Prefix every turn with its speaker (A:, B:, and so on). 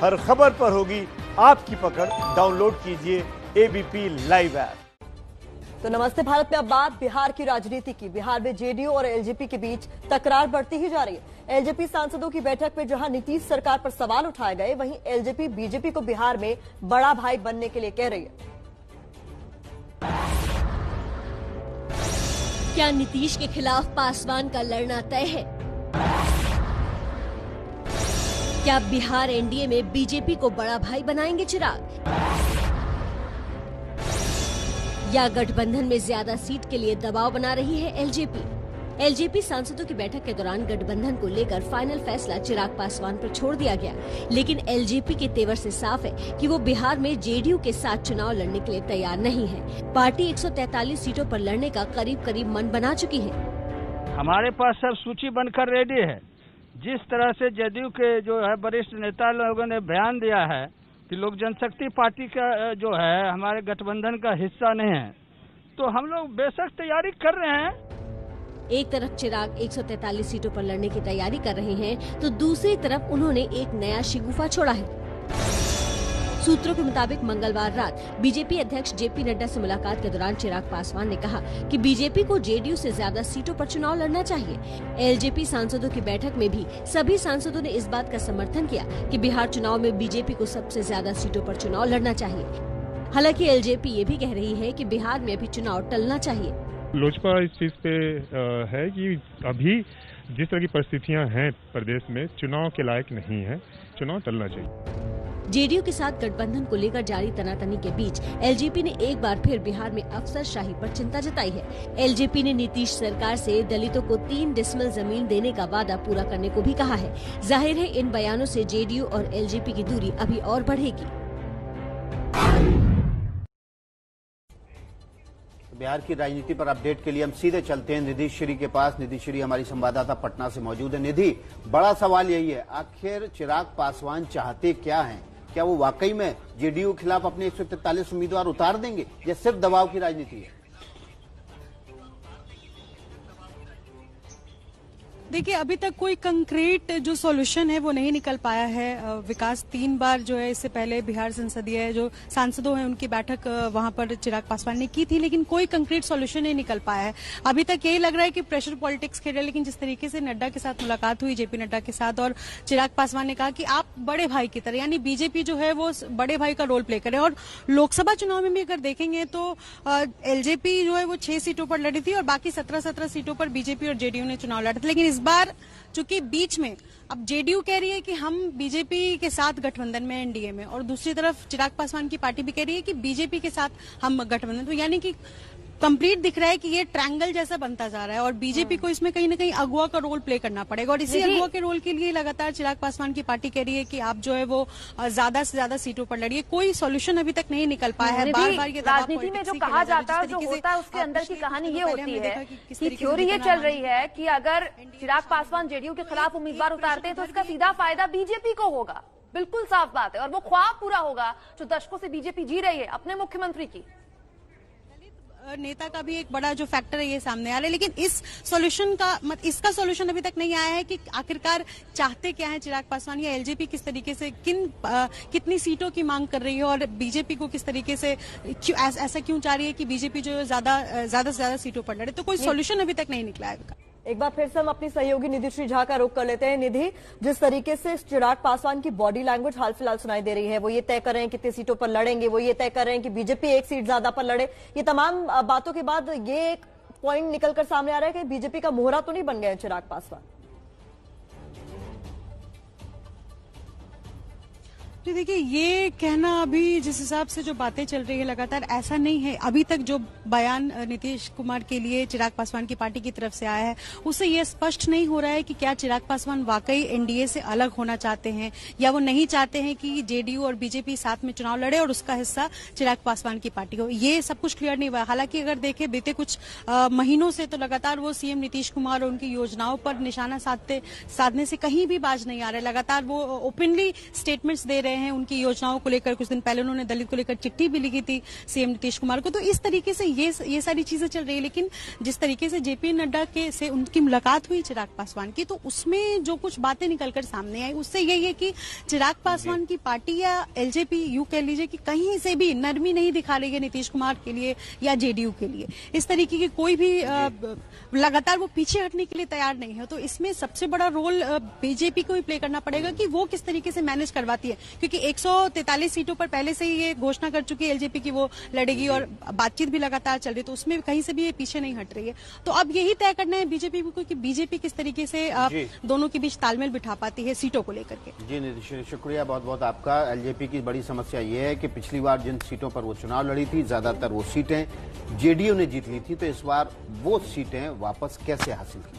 A: हर खबर पर होगी आपकी पकड़। डाउनलोड कीजिए एबीपी लाइव ऐप।
B: तो नमस्ते भारत में अब बात बिहार की राजनीति की। बिहार में जेडीयू और एलजेपी के बीच तकरार बढ़ती ही जा रही है। एलजेपी सांसदों की बैठक में जहां नीतीश सरकार पर सवाल उठाए गए, वहीं एलजेपी बीजेपी को बिहार में बड़ा भाई बनने के लिए कह रही है।
C: क्या नीतीश के खिलाफ पासवान का लड़ना तय है? क्या बिहार एनडीए में बीजेपी को बड़ा भाई बनाएंगे चिराग? या गठबंधन में ज्यादा सीट के लिए दबाव बना रही है एलजेपी? एलजेपी सांसदों की बैठक के दौरान गठबंधन को लेकर फाइनल फैसला चिराग पासवान पर छोड़ दिया गया, लेकिन एलजेपी के तेवर से साफ है कि वो बिहार में जेडीयू के साथ चुनाव लड़ने के लिए तैयार नहीं है। पार्टी 143 सीटों पर लड़ने का करीब करीब मन बना चुकी है।
D: हमारे पास सब सूची बनकर रेडी है। जिस तरह से जदयू के जो है वरिष्ठ नेता लोगों ने बयान दिया है कि लोक जनशक्ति पार्टी का जो है हमारे गठबंधन का हिस्सा नहीं है, तो हम लोग बेशक तैयारी कर रहे हैं।
C: एक तरफ चिराग 143 सीटों पर लड़ने की तैयारी कर रहे हैं, तो दूसरी तरफ उन्होंने एक नया शिगुफा छोड़ा है। सूत्रों के मुताबिक मंगलवार रात बीजेपी अध्यक्ष जेपी नड्डा से मुलाकात के दौरान चिराग पासवान ने कहा कि बीजेपी को जेडीयू से ज्यादा सीटों पर चुनाव लड़ना चाहिए। एलजेपी सांसदों की बैठक में भी सभी सांसदों ने इस बात का समर्थन किया कि बिहार चुनाव में बीजेपी को सबसे ज्यादा सीटों पर चुनाव लड़ना चाहिए। हालांकि एलजेपी ये भी कह रही है कि बिहार में अभी चुनाव टलना चाहिए।
E: लोजपा इस चीज पे है कि अभी जिस तरह की परिस्थितियां हैं प्रदेश में, चुनाव के लायक नहीं है, चुनाव टलना चाहिए।
C: जेडीयू के साथ गठबंधन को लेकर जारी तनातनी के बीच एलजेपी ने एक बार फिर बिहार में अफसरशाही पर चिंता जताई है। एलजेपी ने नीतीश सरकार से दलितों को 3 डिसमिल जमीन देने का वादा पूरा करने को भी कहा है। जाहिर है इन बयानों से जेडीयू और एलजेपी की दूरी अभी और बढ़ेगी।
F: बिहार की राजनीति पर अपडेट के लिए हम सीधे चलते हैं निधि श्री के पास। निधि श्री हमारी संवाददाता पटना से मौजूद है। निधि, बड़ा सवाल यही है, आखिर चिराग पासवान चाहते क्या हैं? क्या वो वाकई में जेडीयू के खिलाफ अपने 143 उम्मीदवार उतार देंगे या सिर्फ दबाव की राजनीति है?
G: देखिए, अभी तक कोई कंक्रीट जो सॉल्यूशन है वो नहीं निकल पाया है। विकास 3 बार जो है इससे पहले बिहार संसदीय जो सांसदों हैं उनकी बैठक वहां पर चिराग पासवान ने की थी, लेकिन कोई कंक्रीट सॉल्यूशन नहीं निकल पाया है। अभी तक यही लग रहा है कि प्रेशर पॉलिटिक्स खेल रहे हैं। लेकिन जिस तरीके से नड्डा के साथ मुलाकात हुई, जेपी नड्डा के साथ, और चिराग पासवान ने कहा कि आप बड़े भाई की तरह, यानी बीजेपी जो है वो बड़े भाई का रोल प्ले करे। और लोकसभा चुनाव में भी अगर देखेंगे तो एलजेपी जो है वो 6 सीटों पर लड़ी थी और बाकी 17 सीटों पर बीजेपी और जेडीयू ने चुनाव लड़े थे। लेकिन इस बार चूंकि बीच में अब जेडीयू कह रही है कि हम बीजेपी के साथ गठबंधन में, एनडीए में, और दूसरी तरफ चिराग पासवान की पार्टी भी कह रही है कि बीजेपी के साथ हम गठबंधन, तो यानी कि कंप्लीट दिख रहा है कि ये ट्रायंगल जैसा बनता जा रहा है और बीजेपी को इसमें कहीं ना कहीं अगुवा का रोल प्ले करना पड़ेगा। और इसी अगुवा के रोल के लिए लगातार चिराग पासवान की पार्टी कह रही है कि आप जो है वो ज्यादा से ज्यादा सीटों पर लड़िए। कोई सॉल्यूशन अभी तक नहीं निकल पाया है। बार बार ये
H: राजनीति में जो कहा जाता है, जो होता है, उसके अंदर की कहानी ये होती है कि थ्योरी ये चल रही है कि अगर चिराग पासवान जेडीयू के खिलाफ उम्मीदवार उतारते हैं तो इसका सीधा फायदा बीजेपी को होगा। बिल्कुल साफ बात है, और वो ख्वाब पूरा होगा जो दशकों से बीजेपी जी रही है अपने मुख्यमंत्री की।
G: नेता का भी एक बड़ा जो फैक्टर है ये सामने आ रहा है। लेकिन इस सॉल्यूशन का इसका सॉल्यूशन अभी तक नहीं आया है कि आखिरकार चाहते क्या है चिराग पासवान, या एलजेपी किस तरीके से कितनी सीटों की मांग कर रही है और बीजेपी को किस तरीके से ऐसा क्यों चाह रही है कि बीजेपी जो ज्यादा से ज्यादा सीटों पर लड़े। तो कोई सॉल्यूशन अभी तक नहीं निकला है।
B: एक बार फिर से हम अपनी सहयोगी निधि श्री झा का रुख कर लेते हैं। निधि, जिस तरीके से चिराग पासवान की बॉडी लैंग्वेज हाल फिलहाल सुनाई दे रही है, वो ये तय कर रहे हैं कितनी सीटों पर लड़ेंगे, वो ये तय कर रहे हैं कि बीजेपी 1 सीट ज्यादा पर लड़े, ये तमाम बातों के बाद ये एक पॉइंट निकलकर सामने आ रहा है कि बीजेपी का मोहरा तो नहीं बन गया है चिराग पासवान?
G: जी देखिए, ये कहना अभी जिस हिसाब से जो बातें चल रही है लगातार, ऐसा नहीं है। अभी तक जो बयान नीतीश कुमार के लिए चिराग पासवान की पार्टी की तरफ से आया है उससे ये स्पष्ट नहीं हो रहा है कि क्या चिराग पासवान वाकई एनडीए से अलग होना चाहते हैं या वो नहीं चाहते हैं कि जेडीयू और बीजेपी साथ में चुनाव लड़े और उसका हिस्सा चिराग पासवान की पार्टी हो। ये सब कुछ क्लियर नहीं हुआ। हालांकि अगर देखें बीते कुछ महीनों से तो लगातार वो सीएम नीतीश कुमार और उनकी योजनाओं पर निशाना साधने से कहीं भी बाज नहीं आ रहे। लगातार वो ओपनली स्टेटमेंट्स दे रहे रहे हैं उनकी योजनाओं को लेकर। कुछ दिन पहले उन्होंने दलित को लेकर चिट्ठी भी लिखी थी सीएम नीतीश कुमार को। तो इस तरीके से ये सारी चीजें चल रही है। लेकिन जिस तरीके से जेपी नड्डा के से उनकी मुलाकात हुई चिराग पासवान की, तो उसमें जो कुछ बातें निकलकर सामने आई उससे यही है कि चिराग पासवान की पार्टी या एलजेपी यूं कह लीजिए कि कहीं से भी नरमी नहीं दिखा रही है नीतीश कुमार के लिए या जेडीयू के लिए। इस तरीके की कोई भी लगातार वो पीछे हटने के लिए तैयार नहीं है। तो इसमें सबसे बड़ा रोल बीजेपी को ही प्ले करना पड़ेगा कि वो किस तरीके से मैनेज करवाती है, क्योंकि 143 सीटों पर पहले से ही ये घोषणा कर चुकी है एलजेपी की वो लड़ेगी और बातचीत भी लगातार चल रही है। तो उसमें कहीं से भी ये पीछे नहीं हट रही है। तो अब यही तय करना है बीजेपी को कि बीजेपी किस तरीके से दोनों के बीच तालमेल बिठा पाती है सीटों को लेकर के।
F: जी नीतीश, शुक्रिया बहुत बहुत आपका। एलजेपी की बड़ी समस्या ये है कि पिछली बार जिन सीटों पर वो चुनाव लड़ी थी ज्यादातर वो सीटें जेडीयू ने जीत ली थी, तो इस बार वो सीटें वापस कैसे हासिल की